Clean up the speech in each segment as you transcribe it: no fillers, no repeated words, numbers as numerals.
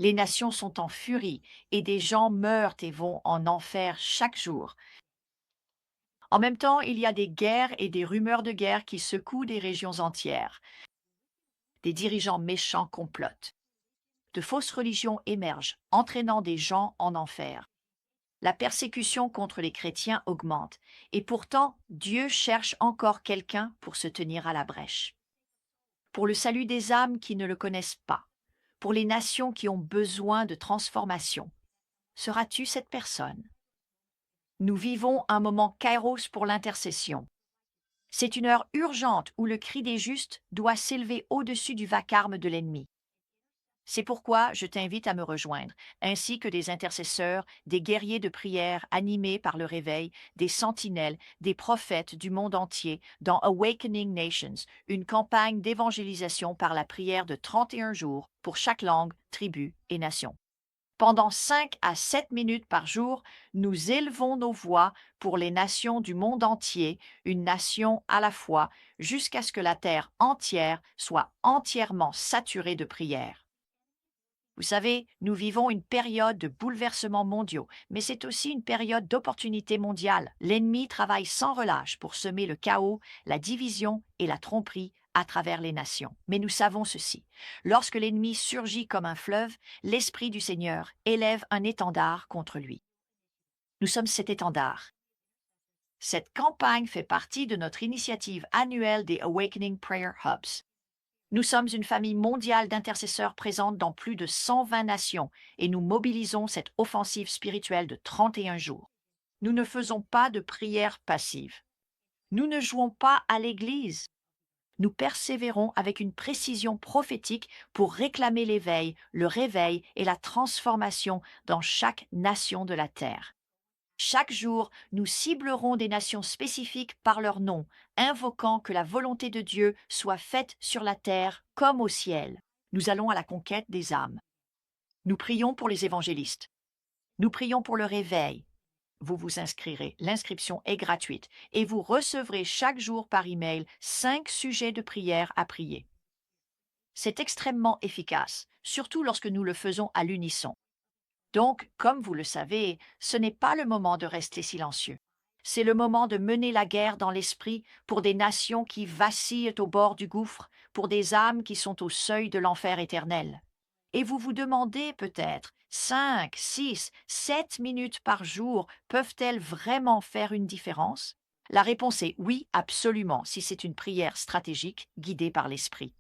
Les nations sont en furie et des gens meurent et vont en enfer chaque jour. En même temps, il y a des guerres et des rumeurs de guerre qui secouent des régions entières. Des dirigeants méchants complotent. De fausses religions émergent, entraînant des gens en enfer. La persécution contre les chrétiens augmente, et pourtant Dieu cherche encore quelqu'un pour se tenir à la brèche. Pour le salut des âmes qui ne le connaissent pas, pour les nations qui ont besoin de transformation. Seras-tu cette personne? Nous vivons un moment kairos pour l'intercession. C'est une heure urgente où le cri des justes doit s'élever au-dessus du vacarme de l'ennemi. C'est pourquoi je t'invite à me rejoindre, ainsi que des intercesseurs, des guerriers de prière animés par le réveil, des sentinelles, des prophètes du monde entier, dans Awakening Nations, une campagne d'évangélisation par la prière de 31 jours pour chaque langue, tribu et nation. Pendant 5 à 7 minutes par jour, nous élevons nos voix pour les nations du monde entier, une nation à la fois, jusqu'à ce que la terre entière soit entièrement saturée de prière. Vous savez, nous vivons une période de bouleversements mondiaux, mais c'est aussi une période d'opportunités mondiales. L'ennemi travaille sans relâche pour semer le chaos, la division et la tromperie à travers les nations. Mais nous savons ceci. Lorsque l'ennemi surgit comme un fleuve, l'Esprit du Seigneur élève un étendard contre lui. Nous sommes cet étendard. Cette campagne fait partie de notre initiative annuelle des Awakening Prayer Hubs. Nous sommes une famille mondiale d'intercesseurs présente dans plus de 120 nations et nous mobilisons cette offensive spirituelle de 31 jours. Nous ne faisons pas de prière passive. Nous ne jouons pas à l'église. Nous persévérons avec une précision prophétique pour réclamer l'éveil, le réveil et la transformation dans chaque nation de la terre. Chaque jour, nous ciblerons des nations spécifiques par leur nom, invoquant que la volonté de Dieu soit faite sur la terre comme au ciel. Nous allons à la conquête des âmes. Nous prions pour les évangélistes. Nous prions pour le réveil. Vous vous inscrirez, l'inscription est gratuite et vous recevrez chaque jour par email 5 sujets de prière à prier. C'est extrêmement efficace, surtout lorsque nous le faisons à l'unisson. Donc, comme vous le savez, ce n'est pas le moment de rester silencieux. C'est le moment de mener la guerre dans l'esprit pour des nations qui vacillent au bord du gouffre, pour des âmes qui sont au seuil de l'enfer éternel. Et vous vous demandez peut-être, 5, 6, 7 minutes par jour peuvent-elles vraiment faire une différence? La réponse est oui, absolument, si c'est une prière stratégique guidée par l'esprit.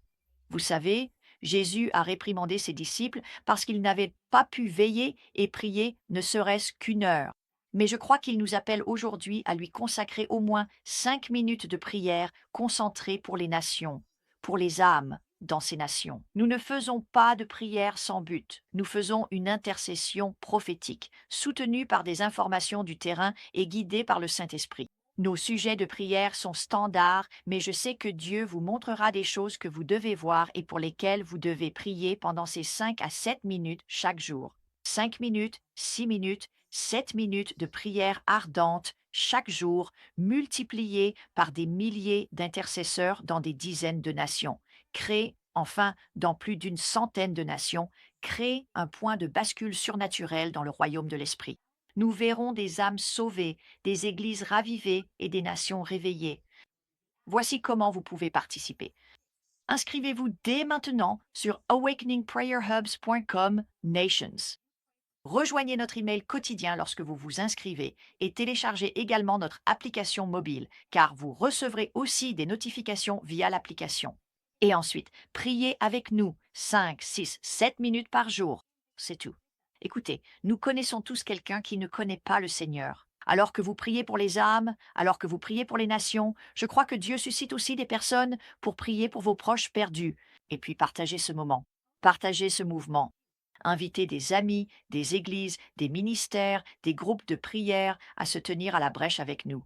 Vous savez, Jésus a réprimandé ses disciples parce qu'ils n'avaient pas pu veiller et prier ne serait-ce qu'une heure. Mais je crois qu'il nous appelle aujourd'hui à lui consacrer au moins 5 minutes de prière concentrée pour les nations, pour les âmes dans ces nations. Nous ne faisons pas de prière sans but. Nous faisons une intercession prophétique, soutenue par des informations du terrain et guidée par le Saint-Esprit. Nos sujets de prière sont standards, mais je sais que Dieu vous montrera des choses que vous devez voir et pour lesquelles vous devez prier pendant ces 5 à 7 minutes chaque jour. 5 minutes, 6 minutes, 7 minutes de prière ardente chaque jour, multipliées par des milliers d'intercesseurs dans des dizaines de nations. Créez, enfin, dans plus d'une centaine de nations, créez un point de bascule surnaturel dans le royaume de l'Esprit. Nous verrons des âmes sauvées, des églises ravivées et des nations réveillées. Voici comment vous pouvez participer. Inscrivez-vous dès maintenant sur awakeningprayerhubs.com Nations. Rejoignez notre email quotidien lorsque vous vous inscrivez et téléchargez également notre application mobile, car vous recevrez aussi des notifications via l'application. Et ensuite, priez avec nous 5, 6, 7 minutes par jour. C'est tout. Écoutez, nous connaissons tous quelqu'un qui ne connaît pas le Seigneur. Alors que vous priez pour les âmes, alors que vous priez pour les nations, je crois que Dieu suscite aussi des personnes pour prier pour vos proches perdus. Et puis partagez ce moment, partagez ce mouvement. Invitez des amis, des églises, des ministères, des groupes de prière à se tenir à la brèche avec nous.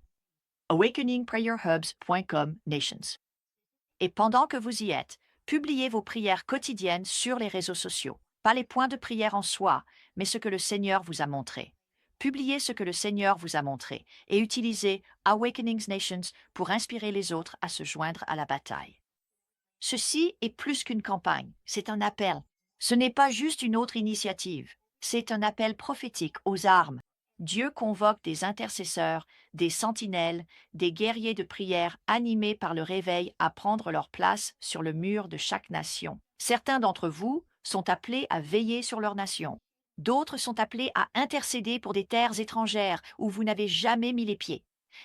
awakeningprayerhubs.com Nations. Et pendant que vous y êtes, publiez vos prières quotidiennes sur les réseaux sociaux. Pas les points de prière en soi, mais ce que le Seigneur vous a montré. Publiez ce que le Seigneur vous a montré et utilisez Awakenings Nations pour inspirer les autres à se joindre à la bataille. Ceci est plus qu'une campagne, c'est un appel. Ce n'est pas juste une autre initiative, c'est un appel prophétique aux armes. Dieu convoque des intercesseurs, des sentinelles, des guerriers de prière animés par le réveil à prendre leur place sur le mur de chaque nation. Certains d'entre vous sont appelés à veiller sur leur nation. D'autres sont appelés à intercéder pour des terres étrangères où vous n'avez jamais mis les pieds.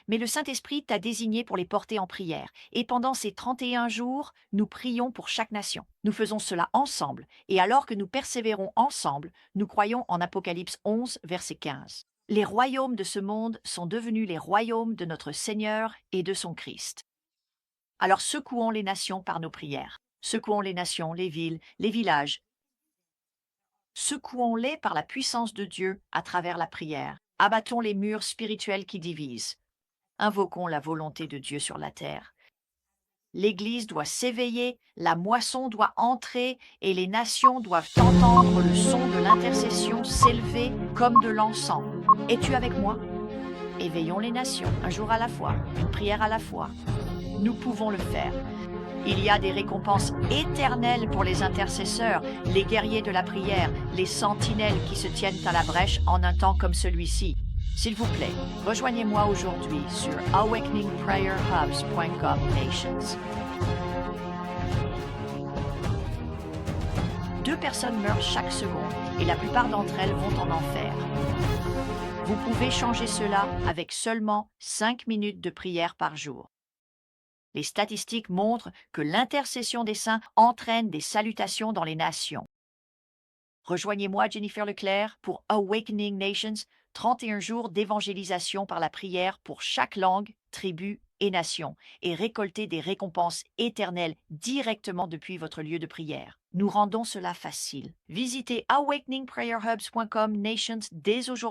Mais le Saint-Esprit t'a désigné pour les porter en prière. Et pendant ces 31 jours, nous prions pour chaque nation. Nous faisons cela ensemble. Et alors que nous persévérons ensemble, nous croyons en Apocalypse 11, verset 15. Les royaumes de ce monde sont devenus les royaumes de notre Seigneur et de son Christ. Alors secouons les nations par nos prières. Secouons les nations, les villes, les villages. Secouons-les par la puissance de Dieu à travers la prière. Abattons les murs spirituels qui divisent. Invoquons la volonté de Dieu sur la terre. L'Église doit s'éveiller, la moisson doit entrer et les nations doivent entendre le son de l'intercession s'élever comme de l'encens. Es-tu avec moi? Éveillons les nations, un jour à la fois, une prière à la fois. Nous pouvons le faire. Il y a des récompenses éternelles pour les intercesseurs, les guerriers de la prière, les sentinelles qui se tiennent à la brèche en un temps comme celui-ci. S'il vous plaît, rejoignez-moi aujourd'hui sur awakeningprayerhubs.com Nations. 2 personnes meurent chaque seconde et la plupart d'entre elles vont en enfer. Vous pouvez changer cela avec seulement 5 minutes de prière par jour. Les statistiques montrent que l'intercession des saints entraîne des salutations dans les nations. Rejoignez-moi, Jennifer Leclerc, pour Awakening Nations, 31 jours d'évangélisation par la prière pour chaque langue, tribu et nation, et récoltez des récompenses éternelles directement depuis votre lieu de prière. Nous rendons cela facile. Visitez awakeningprayerhubs.com Nations dès aujourd'hui.